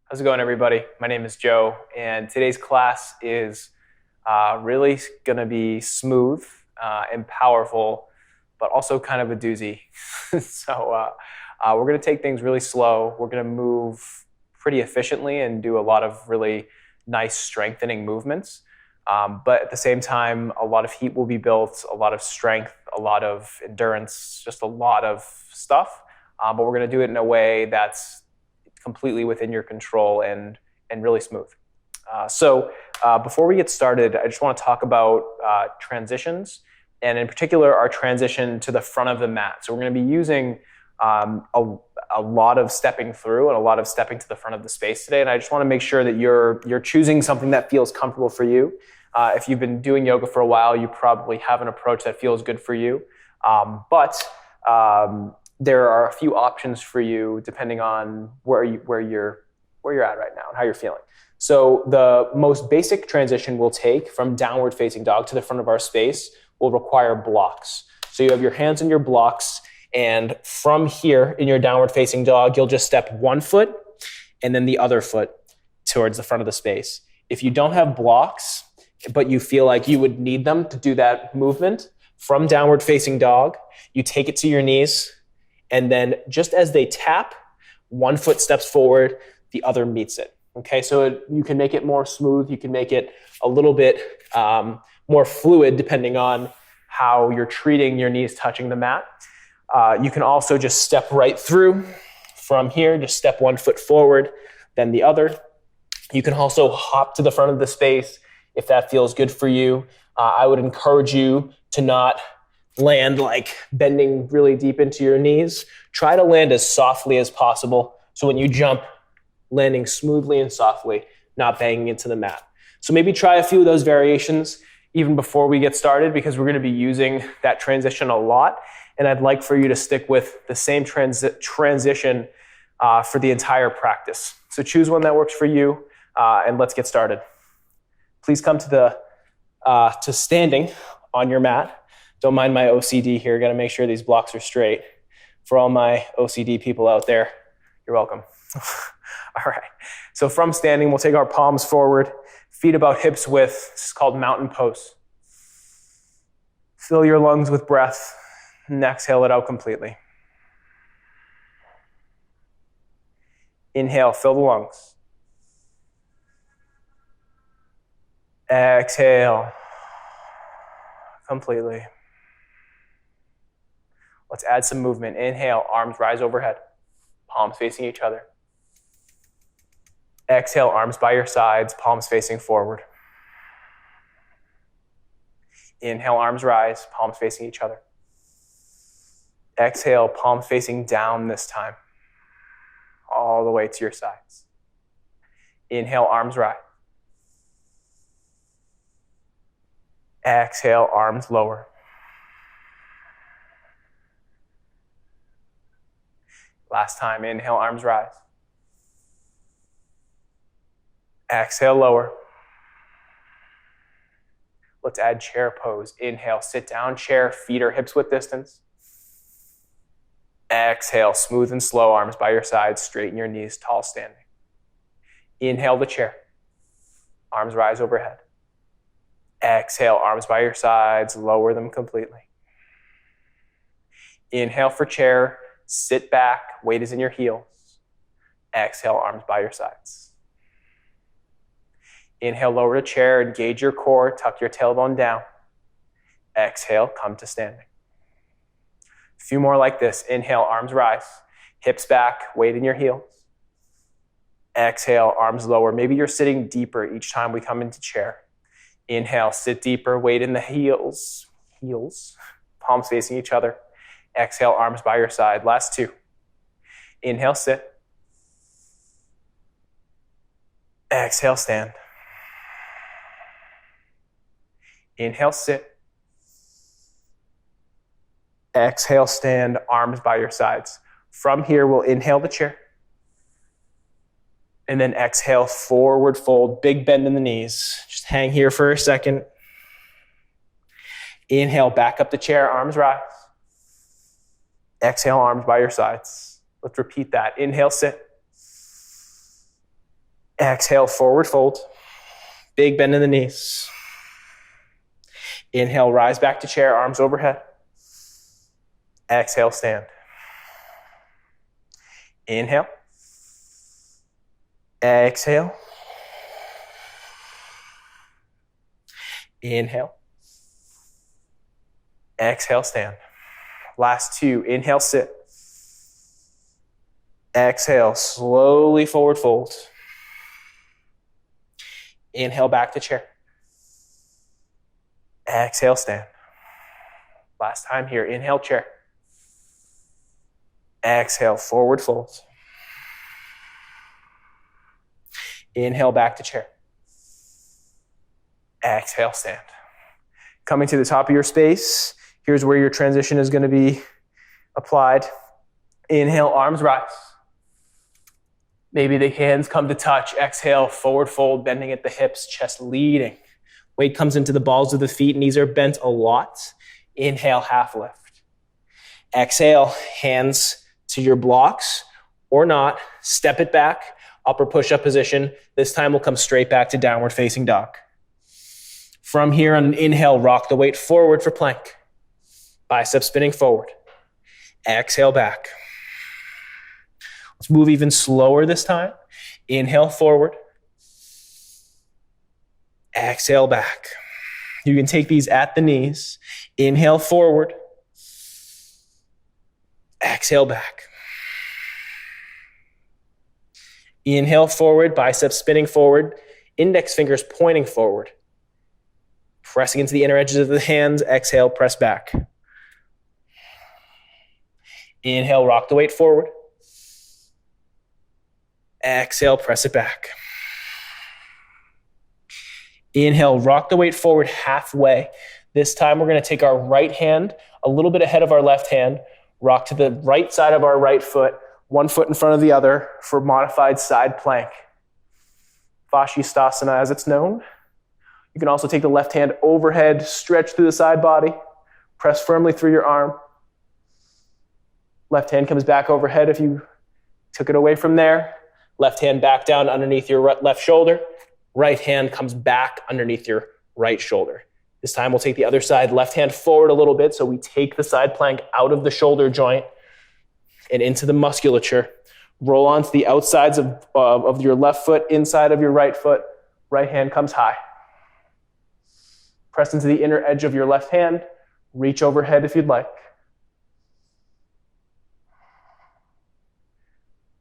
How's it going, everybody? My name is Joe, and today's class is really going to be smooth and powerful, but also kind of a doozy. We're going to take things really slow. We're going to move pretty efficiently and do a lot of really nice strengthening movements. But at the same time, a lot of heat will be built, a lot of strength, a lot of endurance, just a lot of stuff. But we're going to do it in a way that's completely within your control and really smooth. Before we get started, I just want to talk about transitions, and in particular, our transition to the front of the mat. So we're going to be using a lot of stepping through and a lot of stepping to the front of the space today, and I just want to make sure that you're choosing something that feels comfortable for you. If you've been doing yoga for a while, you probably have an approach that feels good for you, but there are a few options for you depending on where you're at right now and how you're feeling. So the most basic transition we'll take from downward facing dog to the front of our space will require blocks. So you have your hands in your blocks, and from here in your downward facing dog, you'll just step one foot and then the other foot towards the front of the space. If you don't have blocks, but you feel like you would need them to do that movement from downward facing dog, you take it to your knees, and then just as they tap, one foot steps forward, the other meets it. Okay, so you can make it more smooth. You can make it a little bit more fluid depending on how you're treating your knees touching the mat. You can also just step right through from here, just step one foot forward, then the other. You can also hop to the front of the space if that feels good for you. I would encourage you to not land like bending really deep into your knees. Try to land as softly as possible. So when you jump, landing smoothly and softly, not banging into the mat. So maybe try a few of those variations even before we get started, because we're going to be using that transition a lot. And I'd like for you to stick with the same transition for the entire practice. So choose one that works for you, and let's get started. Please come to standing on your mat. Don't mind my OCD here. Got to make sure these blocks are straight. For all my OCD people out there, you're welcome. All right. So from standing, we'll take our palms forward, feet about hips width. This is called mountain pose. Fill your lungs with breath and exhale it out completely. Inhale, fill the lungs. Exhale completely. Let's add some movement. Inhale, arms rise overhead, palms facing each other. Exhale, arms by your sides, palms facing forward. Inhale, arms rise, palms facing each other. Exhale, palms facing down this time, all the way to your sides. Inhale, arms rise. Exhale, arms lower. Last time, inhale, arms rise. Exhale, lower. Let's add chair pose. Inhale, sit down, chair, feet or hips width distance. Exhale, smooth and slow, arms by your sides, straighten your knees, tall standing. Inhale the chair. Arms rise overhead. Exhale, arms by your sides, lower them completely. Inhale for chair. Sit back, weight is in your heels. Exhale, arms by your sides. Inhale, lower to chair, engage your core, tuck your tailbone down. Exhale, come to standing. A few more like this. Inhale, arms rise, hips back, weight in your heels. Exhale, arms lower. Maybe you're sitting deeper each time we come into chair. Inhale, sit deeper, weight in the heels, palms facing each other. Exhale, arms by your side. Last two. Inhale, sit. Exhale, stand. Inhale, sit. Exhale, stand, arms by your sides. From here, we'll inhale the chair. And then exhale, forward fold, big bend in the knees. Just hang here for a second. Inhale, back up the chair, arms rise. Exhale, arms by your sides. Let's repeat that. Inhale, sit. Exhale, forward fold. Big bend in the knees. Inhale, rise back to chair, arms overhead. Exhale, stand. Inhale. Exhale. Inhale. Exhale, stand. Last two. Inhale, sit. Exhale, slowly forward fold. Inhale, back to chair. Exhale, stand. Last time here. Inhale, chair. Exhale, forward fold. Inhale, back to chair. Exhale, stand. Coming to the top of your space, here's where your transition is going to be applied. Inhale, arms rise. Maybe the hands come to touch. Exhale, forward fold, bending at the hips, chest leading. Weight comes into the balls of the feet, knees are bent a lot. Inhale, half lift. Exhale, hands to your blocks or not. Step it back, upper push-up position. This time we'll come straight back to downward facing dog. From here on an inhale, rock the weight forward for plank. Bicep spinning forward. Exhale back. Let's move even slower this time. Inhale forward. Exhale back. You can take these at the knees. Inhale forward. Exhale back. Inhale forward, biceps spinning forward, index fingers pointing forward. Press against the inner edges of the hands. Exhale, press back. Inhale, rock the weight forward. Exhale, press it back. Inhale, rock the weight forward halfway. This time we're going to take our right hand a little bit ahead of our left hand, rock to the right side of our right foot, one foot in front of the other for modified side plank. Vashisthasana as it's known. You can also take the left hand overhead, stretch through the side body, press firmly through your arm. Left hand comes back overhead if you took it away from there. Left hand back down underneath your left shoulder. Right hand comes back underneath your right shoulder. This time we'll take the other side, left hand forward a little bit so we take the side plank out of the shoulder joint and into the musculature. Roll onto the outsides of your left foot, inside of your right foot. Right hand comes high. Press into the inner edge of your left hand. Reach overhead if you'd like.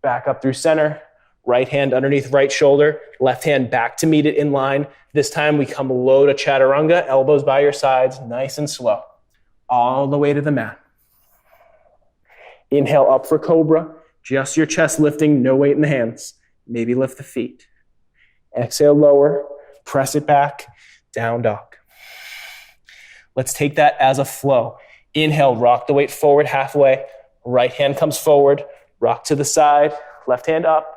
Back up through center. Right hand underneath right shoulder. Left hand back to meet it in line. This time we come low to Chaturanga, elbows by your sides, nice and slow. All the way to the mat. Inhale up for cobra. Just your chest lifting, no weight in the hands. Maybe lift the feet. Exhale, lower. Press it back. Down dog. Let's take that as a flow. Inhale, rock the weight forward halfway. Right hand comes forward. Rock to the side. Left hand up.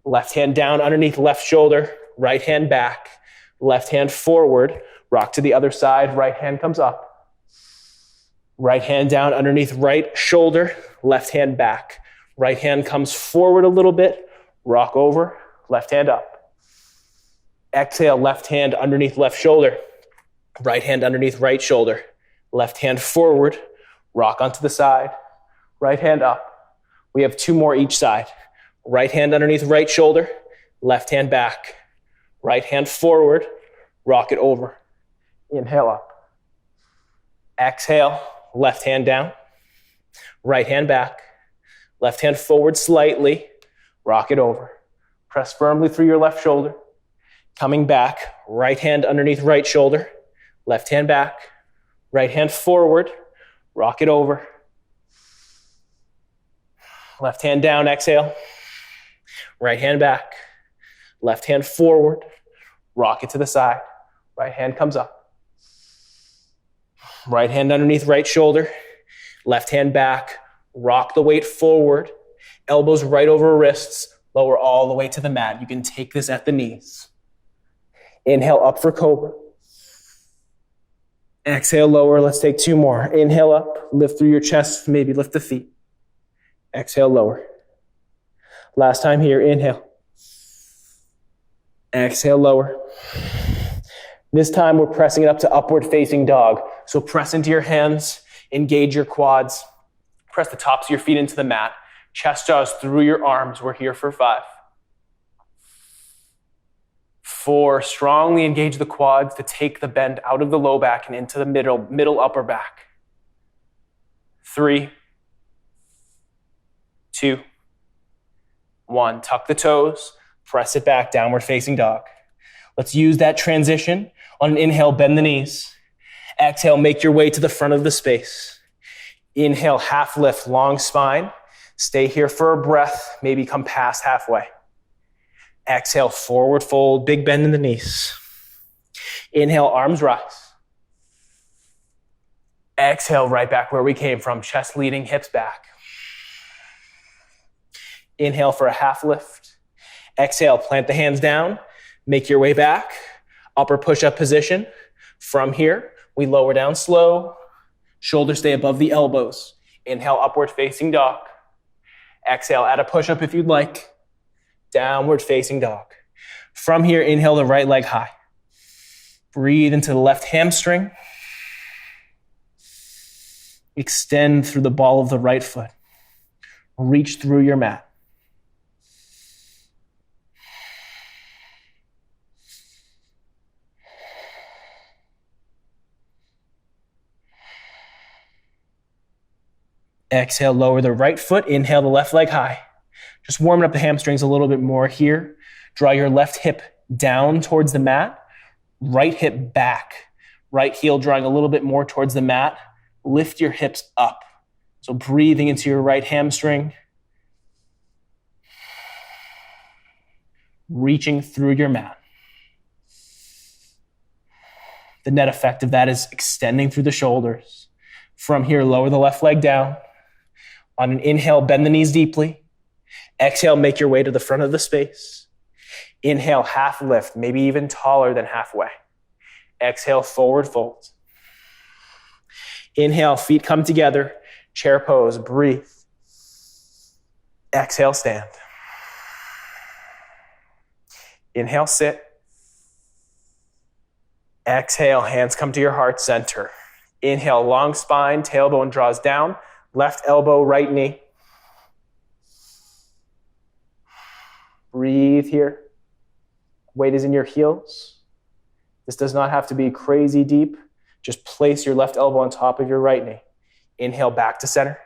Left hand down underneath left shoulder. Right hand back. Left hand forward. Rock to the other side. Right hand comes up. Right hand down underneath right shoulder. Left hand back. Right hand comes forward a little bit. Rock over. Left hand up. Exhale, left hand underneath left shoulder. Right hand underneath right shoulder. Left hand forward. Rock onto the side. Right hand up. We have two more each side. Right hand underneath right shoulder. Left hand back. Right hand forward. Rock it over. Inhale up. Exhale. Left hand down. Right hand back. Left hand forward slightly. Rock it over. Press firmly through your left shoulder. Coming back. Right hand underneath right shoulder. Left hand back. Right hand forward. Rock it over. Left hand down. Exhale. Right hand back. Left hand forward. Rock it to the side. Right hand comes up. Right hand underneath right shoulder. Left hand back. Rock the weight forward. Elbows right over wrists. Lower all the way to the mat. You can take this at the knees. Inhale up for cobra. Exhale, lower. Let's take two more. Inhale up. Lift through your chest. Maybe lift the feet. Exhale, lower. Last time here. Inhale. Exhale, lower. This time we're pressing it up to upward facing dog. So press into your hands, engage your quads, press the tops of your feet into the mat, chest jaws through your arms. We're here for 5. 4, strongly engage the quads to take the bend out of the low back and into the middle upper back. 3, 2, 1. Tuck the toes, press it back, downward facing dog. Let's use that transition. On an inhale, bend the knees. Exhale, make your way to the front of the space. Inhale, half lift, long spine. Stay here for a breath, maybe come past halfway. Exhale, forward fold, big bend in the knees. Inhale, arms rise. Exhale, right back where we came from, chest leading, hips back. Inhale for a half lift. Exhale, plant the hands down, make your way back. Upper push-up position. From here, we lower down slow. Shoulders stay above the elbows. Inhale, upward facing dog. Exhale, add a push-up if you'd like. Downward facing dog. From here, inhale the right leg high. Breathe into the left hamstring. Extend through the ball of the right foot. Reach through your mat. Exhale, lower the right foot. Inhale the left leg high. Just warming up the hamstrings a little bit more here. Draw your left hip down towards the mat. Right hip back. Right heel drawing a little bit more towards the mat. Lift your hips up. So breathing into your right hamstring. Reaching through your mat. The net effect of that is extending through the shoulders. From here, lower the left leg down. On an inhale, bend the knees deeply. Exhale, make your way to the front of the space. Inhale, half lift, maybe even taller than halfway. Exhale, forward fold. Inhale, feet come together. Chair pose, breathe. Exhale, stand. Inhale, sit. Exhale, hands come to your heart center. Inhale, long spine, tailbone draws down. Left elbow, right knee. Breathe here. Weight is in your heels. This does not have to be crazy deep. Just place your left elbow on top of your right knee. Inhale back to center.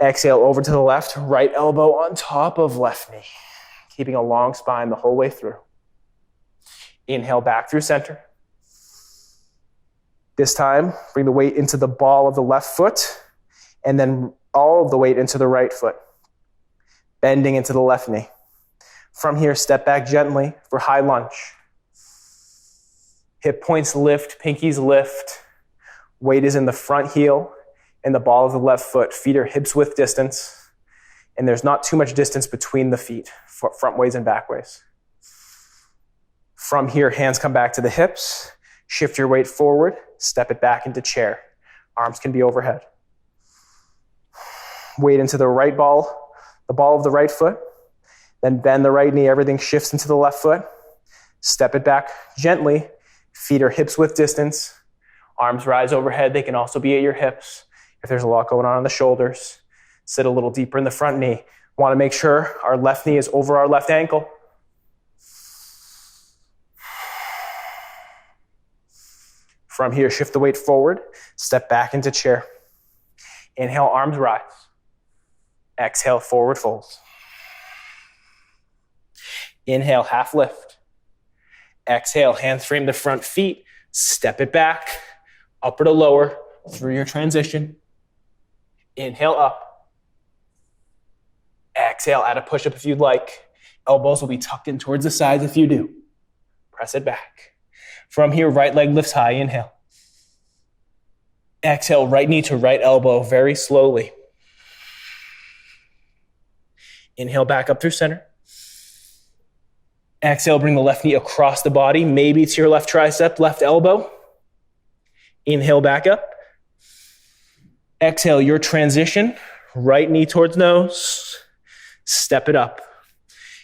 Exhale over to the left, right elbow on top of left knee. Keeping a long spine the whole way through. Inhale back through center. This time, bring the weight into the ball of the left foot, and then all of the weight into the right foot. Bending into the left knee. From here, step back gently for high lunge. Hip points lift, pinkies lift. Weight is in the front heel and the ball of the left foot. Feet are hips width distance, and there's not too much distance between the feet, front ways and back ways. From here, hands come back to the hips. Shift your weight forward, step it back into chair. Arms can be overhead. Weight into the right ball, the ball of the right foot. Then bend the right knee, everything shifts into the left foot. Step it back gently. Feet are hips width distance. Arms rise overhead. They can also be at your hips if there's a lot going on the shoulders. Sit a little deeper in the front knee. Want to make sure our left knee is over our left ankle. From here, shift the weight forward. Step back into chair. Inhale, arms rise. Exhale, forward fold. Inhale, half lift. Exhale, hands frame the front feet. Step it back, upper to lower through your transition. Inhale up. Exhale, add a push-up if you'd like. Elbows will be tucked in towards the sides if you do. Press it back. From here, right leg lifts high. Inhale. Exhale, right knee to right elbow very slowly. Inhale, back up through center. Exhale, bring the left knee across the body, maybe to your left tricep, left elbow. Inhale, back up. Exhale, your transition, right knee towards nose. Step it up.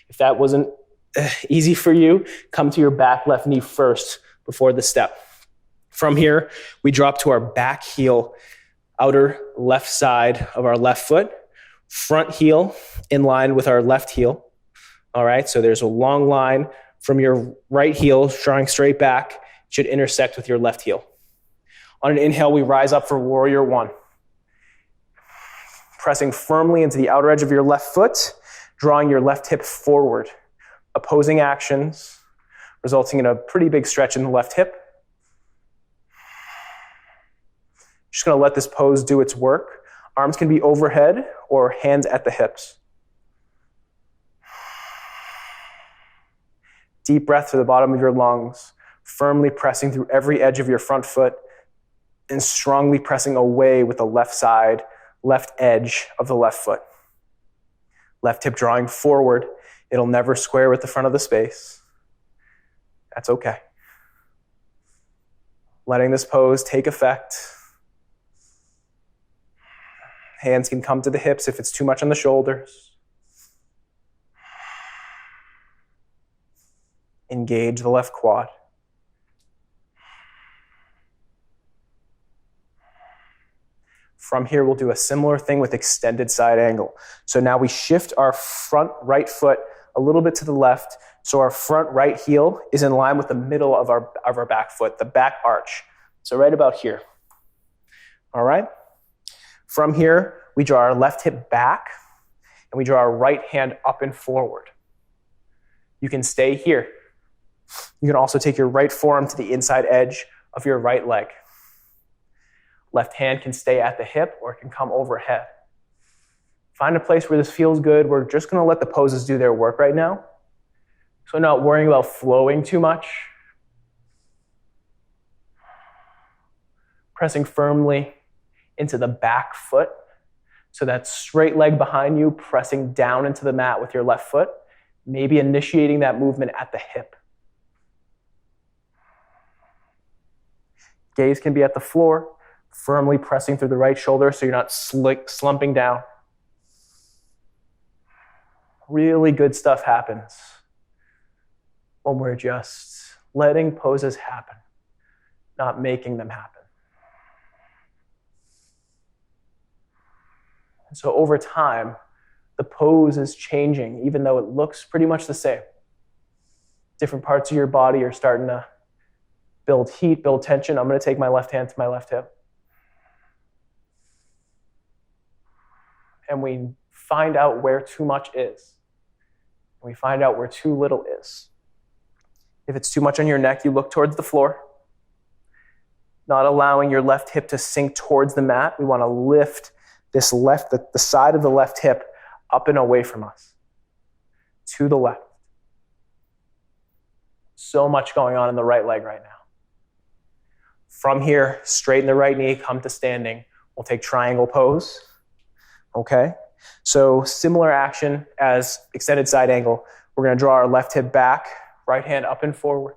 If that wasn't easy for you, come to your back left knee first before the step. From here, we drop to our back heel, outer left side of our left foot, front heel in line with our left heel. All right, so there's a long line from your right heel drawing straight back, should intersect with your left heel. On an inhale, we rise up for warrior one. Pressing firmly into the outer edge of your left foot, drawing your left hip forward. Opposing actions, resulting in a pretty big stretch in the left hip. Just gonna let this pose do its work. Arms can be overhead or hands at the hips. Deep breath to the bottom of your lungs, firmly pressing through every edge of your front foot and strongly pressing away with the left side, left edge of the left foot. Left hip drawing forward. It'll never square with the front of the space. That's okay. Letting this pose take effect. Hands can come to the hips if it's too much on the shoulders. Engage the left quad. From here, we'll do a similar thing with extended side angle. So now we shift our front right foot a little bit to the left, so our front right heel is in line with the middle of our back foot, the back arch. So right about here. All right? From here, we draw our left hip back, and we draw our right hand up and forward. You can stay here. You can also take your right forearm to the inside edge of your right leg. Left hand can stay at the hip, or it can come overhead. Find a place where this feels good. We're just gonna let the poses do their work right now. So not worrying about flowing too much. Pressing firmly into the back foot. So that straight leg behind you, pressing down into the mat with your left foot. Maybe initiating that movement at the hip. Gaze can be at the floor, firmly pressing through the right shoulder so you're not slumping down. Really good stuff happens when we're just letting poses happen, not making them happen. And so over time, the pose is changing, even though it looks pretty much the same. Different parts of your body are starting to build heat, build tension. I'm going to take my left hand to my left hip. And we find out where too much is. We find out where too little is. If it's too much on your neck, you look towards the floor, not allowing your left hip to sink towards the mat. We want to lift this the side of the left hip up and away from us, to the left. So much going on in the right leg right now. From here, straighten the right knee, come to standing. We'll take triangle pose. Okay? So similar action as extended side angle. We're going to draw our left hip back, right hand up and forward.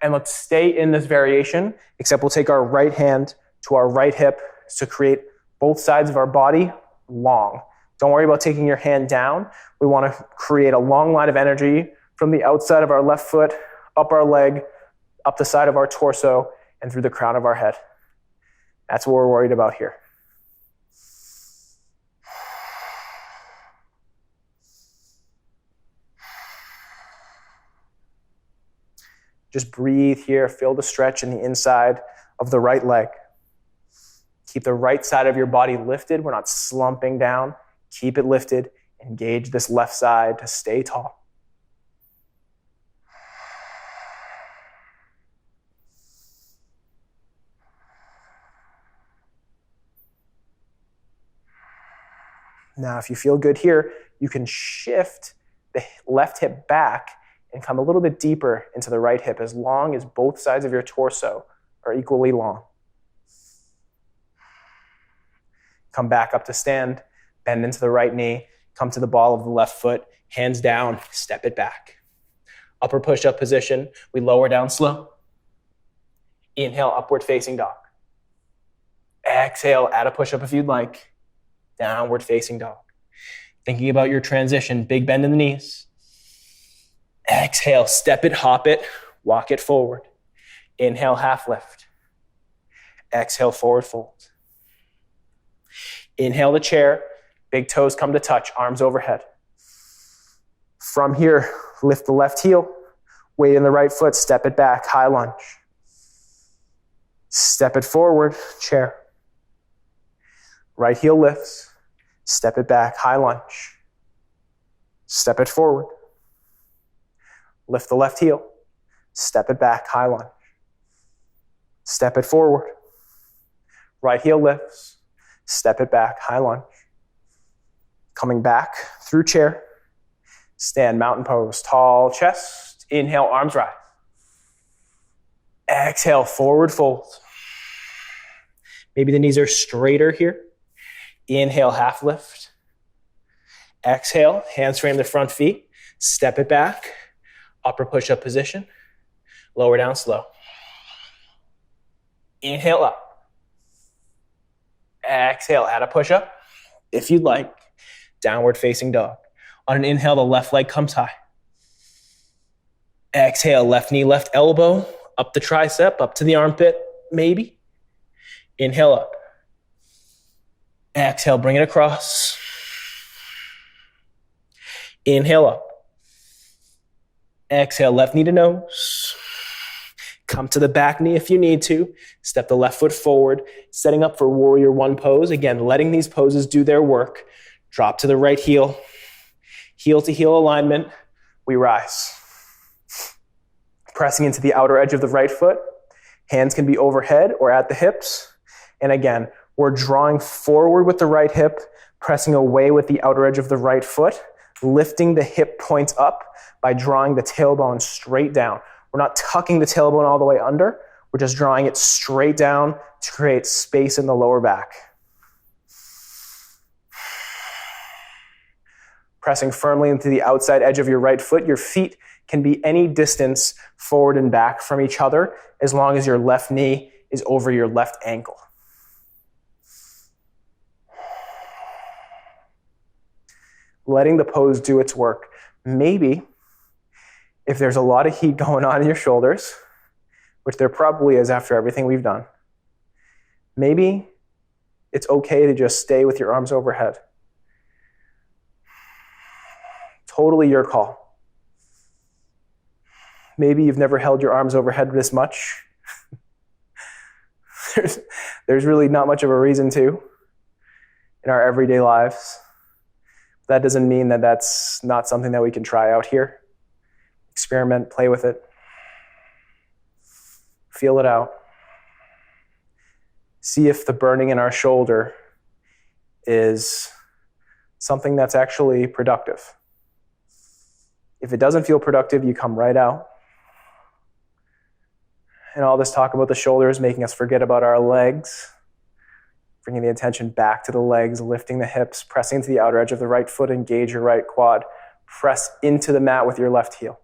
And let's stay in this variation, except we'll take our right hand to our right hip to create both sides of our body long. Don't worry about taking your hand down. We want to create a long line of energy from the outside of our left foot, up our leg, up the side of our torso, and through the crown of our head. That's what we're worried about here. Just breathe here, feel the stretch in the inside of the right leg. Keep the right side of your body lifted. We're not slumping down. Keep it lifted. Engage this left side to stay tall. Now, if you feel good here, you can shift the left hip back and come a little bit deeper into the right hip as long as both sides of your torso are equally long. Come back up to stand, bend into the right knee, come to the ball of the left foot, hands down, step it back. Upper push-up position, we lower down slow. Inhale, upward facing dog. Exhale, add a push-up if you'd like. Downward facing dog. Thinking about your transition, big bend in the knees. Exhale, step it, hop it, walk it forward. Inhale, half lift. Exhale, forward fold. Inhale the chair, big toes come to touch, arms overhead. From here, lift the left heel, weight in the right foot, step it back, high lunge. Step it forward, chair. Right heel lifts, step it back, high lunge. Step it forward. Lift the left heel, step it back, high lunge. Step it forward. Right heel lifts, step it back, high lunge. Coming back through chair. Stand mountain pose, tall chest. Inhale, arms rise. Exhale, forward fold. Maybe the knees are straighter here. Inhale, half lift. Exhale, hands frame the front feet. Step it back. Upper push-up position. Lower down slow. Inhale up. Exhale, add a push-up. If you'd like, downward facing dog. On an inhale, the left leg comes high. Exhale, left knee, left elbow, up the tricep, up to the armpit, maybe. Inhale up. Exhale, bring it across. Inhale up. Exhale, left knee to nose. Come to the back knee if you need to. Step the left foot forward, setting up for warrior one pose. Again, letting these poses do their work. Drop to the right heel. Heel to heel alignment. We rise. Pressing into the outer edge of the right foot. Hands can be overhead or at the hips. And again, we're drawing forward with the right hip, pressing away with the outer edge of the right foot, lifting the hip points up by drawing the tailbone straight down. We're not tucking the tailbone all the way under. We're just drawing it straight down to create space in the lower back. Pressing firmly into the outside edge of your right foot. Your feet can be any distance forward and back from each other as long as your left knee is over your left ankle. Letting the pose do its work. Maybe if there's a lot of heat going on in your shoulders, which there probably is after everything we've done, maybe it's okay to just stay with your arms overhead. Totally your call. Maybe you've never held your arms overhead this much. There's really not much of a reason to in our everyday lives. That doesn't mean that that's not something that we can try out here. Experiment, play with it. Feel it out. See if the burning in our shoulder is something that's actually productive. If it doesn't feel productive, you come right out. And all this talk about the shoulder is making us forget about our legs, bringing the attention back to the legs, lifting the hips, pressing into the outer edge of the right foot, engage your right quad. Press into the mat with your left heel.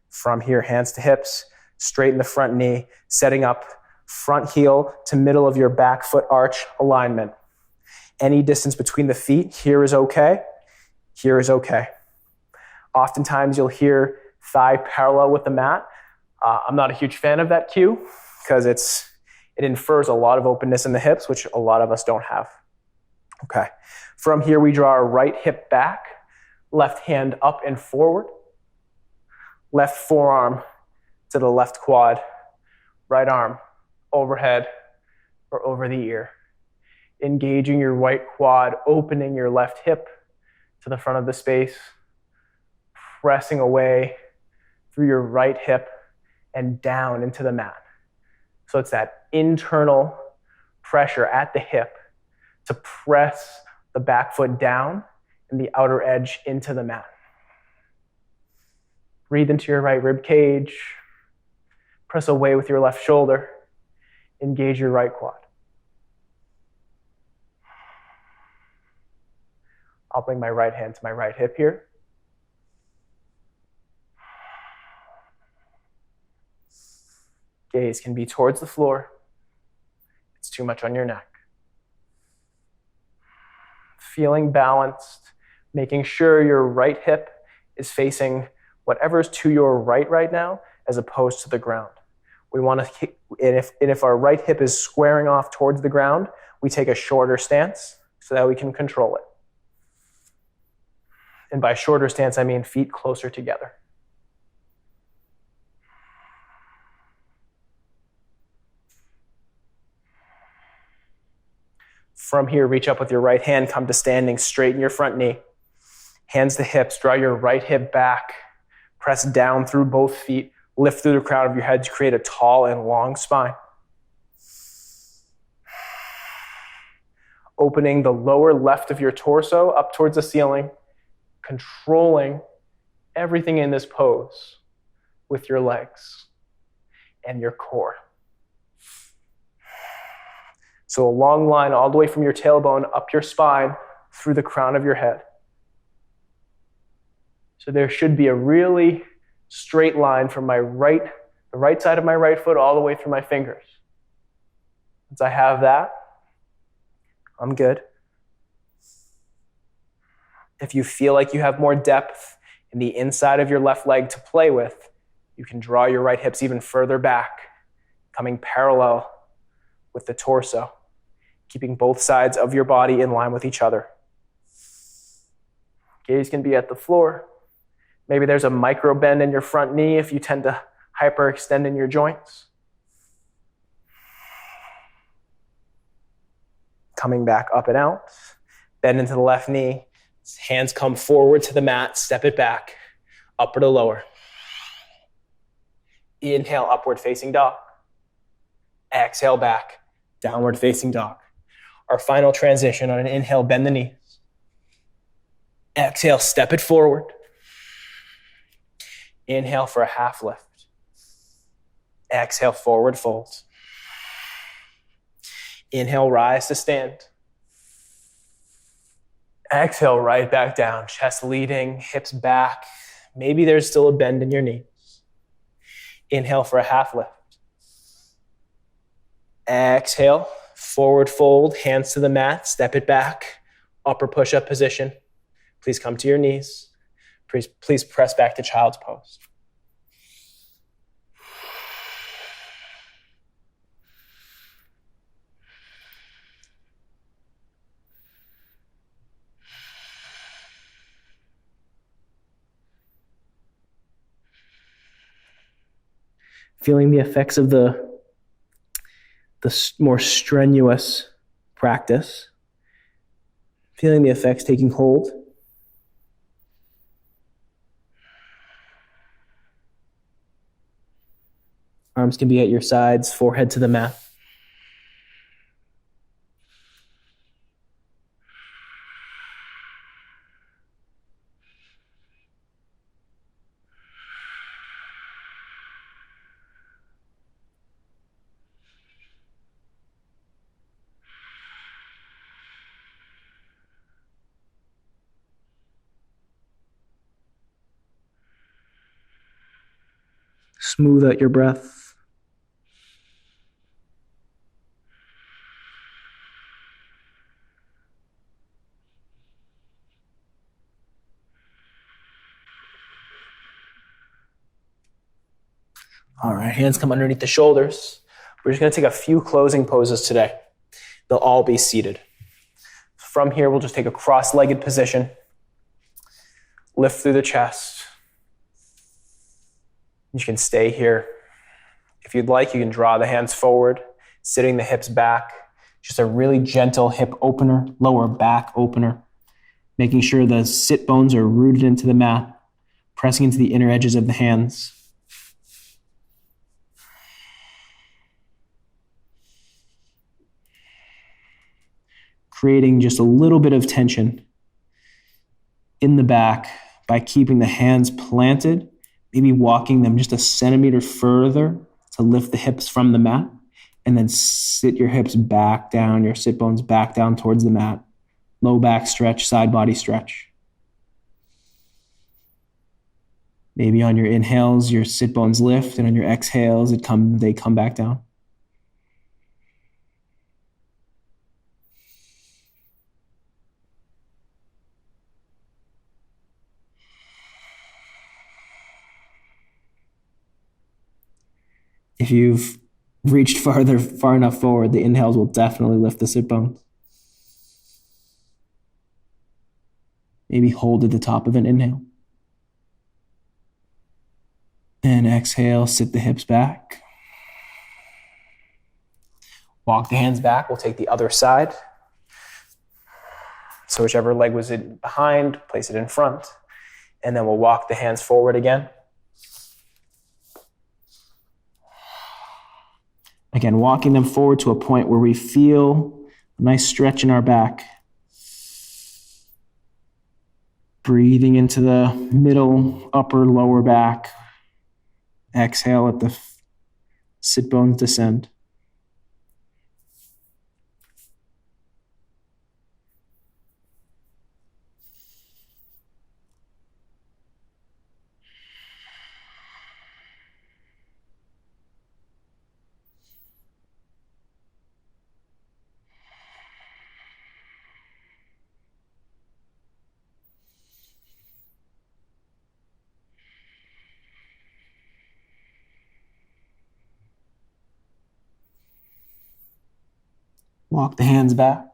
From here, hands to hips, straighten the front knee, setting up front heel to middle of your back foot arch alignment. Any distance between the feet, here is okay, here is okay. Oftentimes you'll hear thigh parallel with the mat. I'm not a huge fan of that cue because it infers a lot of openness in the hips, which a lot of us don't have. Okay. From here, we draw our right hip back, left hand up and forward, left forearm to the left quad, right arm overhead or over the ear. Engaging your right quad, opening your left hip to the front of the space, pressing away through your right hip and down into the mat. So it's that internal pressure at the hip to press the back foot down and the outer edge into the mat. Breathe into your right rib cage. Press away with your left shoulder. Engage your right quad. I'll bring my right hand to my right hip here. Gaze can be towards the floor. It's too much on your neck. feeling balanced, making sure your right hip is facing whatever's to your right now, as opposed to the ground. We want to, and if our right hip is squaring off towards the ground, we take a shorter stance so that we can control it. And by shorter stance, I mean feet closer together. From here, reach up with your right hand, come to standing, straighten your front knee. Hands to hips, draw your right hip back, press down through both feet, lift through the crown of your head to create a tall and long spine. Opening the lower left of your torso up towards the ceiling, controlling everything in this pose with your legs and your core. So a long line all the way from your tailbone up your spine through the crown of your head. So there should be a really straight line from the right side of my right foot all the way through my fingers. Once I have that, I'm good. If you feel like you have more depth in the inside of your left leg to play with, you can draw your right hips even further back, coming parallel with the torso, keeping both sides of your body in line with each other. Gaze can be at the floor. Maybe there's a micro bend in your front knee if you tend to hyperextend in your joints. Coming back up and out, bend into the left knee. Hands come forward to the mat, step it back, upper to lower. Inhale, upward facing dog. Exhale back, downward facing dog. Our final transition on an inhale, bend the knees. Exhale, step it forward. Inhale for a half lift. Exhale, forward fold. Inhale, rise to stand. Exhale, right back down, chest leading, hips back. Maybe there's still a bend in your knees. Inhale for a half lift. Exhale, forward fold, hands to the mat, step it back, upper push-up position. Please come to your knees. Please press back to child's pose. Feeling the effects of the more strenuous practice. Feeling the effects taking hold. Arms can be at your sides, forehead to the mat. Smooth out your breath. All right, hands come underneath the shoulders. We're just going to take a few closing poses today. They'll all be seated. From here, we'll just take a cross-legged position. Lift through the chest. You can stay here. If you'd like, you can draw the hands forward, sitting the hips back. Just a really gentle hip opener, lower back opener. Making sure the sit bones are rooted into the mat, pressing into the inner edges of the hands. Creating just a little bit of tension in the back by keeping the hands planted, maybe walking them just a centimeter further to lift the hips from the mat, and then sit your hips back down, your sit bones back down towards the mat. Low back stretch, side body stretch. Maybe on your inhales, your sit bones lift, and on your exhales, they come back down. If you've reached far enough forward, the inhales will definitely lift the sit bones. Maybe hold at the top of an inhale. And exhale, sit the hips back. Walk the hands back. We'll take the other side. So whichever leg was in behind, place it in front. And then we'll walk the hands forward again. Again, walking them forward to a point where we feel a nice stretch in our back. Breathing into the middle, upper, lower back. Exhale, let the sit bones descend. Walk the hands back.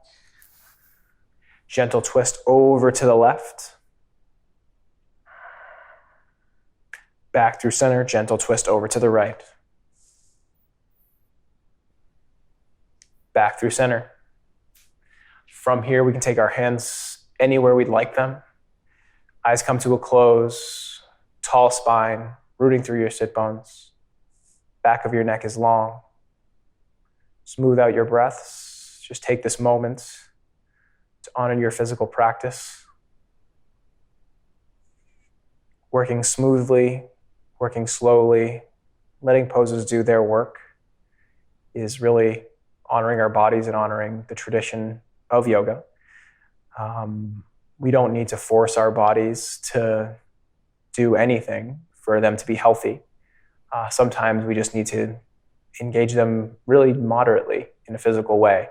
Gentle twist over to the left. Back through center, gentle twist over to the right. Back through center. From here, we can take our hands anywhere we'd like them. Eyes come to a close, tall spine, rooting through your sit bones. Back of your neck is long. Smooth out your breaths. Just take this moment to honor your physical practice. Working smoothly, working slowly, letting poses do their work is really honoring our bodies and honoring the tradition of yoga. We don't need to force our bodies to do anything for them to be healthy. Sometimes we just need to engage them really moderately in a physical way.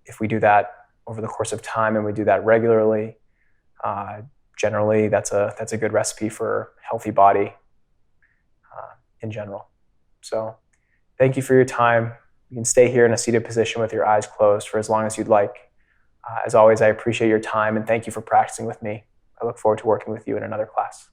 If we do that over the course of time and we do that regularly, generally that's a good recipe for a healthy body in general. So thank you for your time. You can stay here in a seated position with your eyes closed for as long as you'd like. As always, I appreciate your time and thank you for practicing with me. I look forward to working with you in another class.